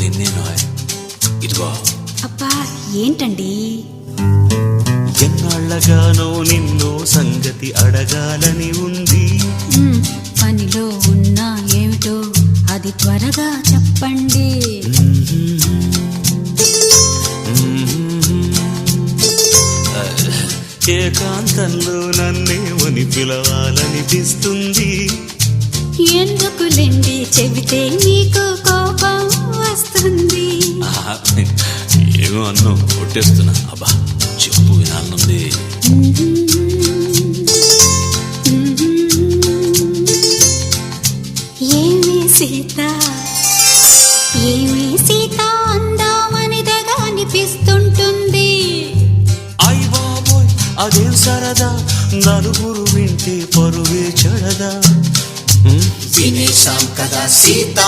నిన్నేనో ఇదిగో. అబ్బా ఏంటండి? ఎన్నాళ్ళగానో నిన్నో సంగతి అడగాలని ఉంది. పనిలో ఉన్నా ఏమిటో అది త్వరగా చెప్పండి. ఏకాంతంలో నన్నేమని పిలవాలనిపిస్తుంది. ఎందుకులేండి చెబితే నీకు కోపం వస్తుంది. ఏమో అన్నం కొట్టేస్తున్నా. అబ్బా చెప్పు వినాలనుంది. ఏమి సీత ఏమి సీత అందామని తెగ అనిపిస్తుంటుంది. అయ్ బాబోయ్ అదేం సరదా, నలుగురు వింటే పరువే చెడదా. వినేశాం కదా సీత.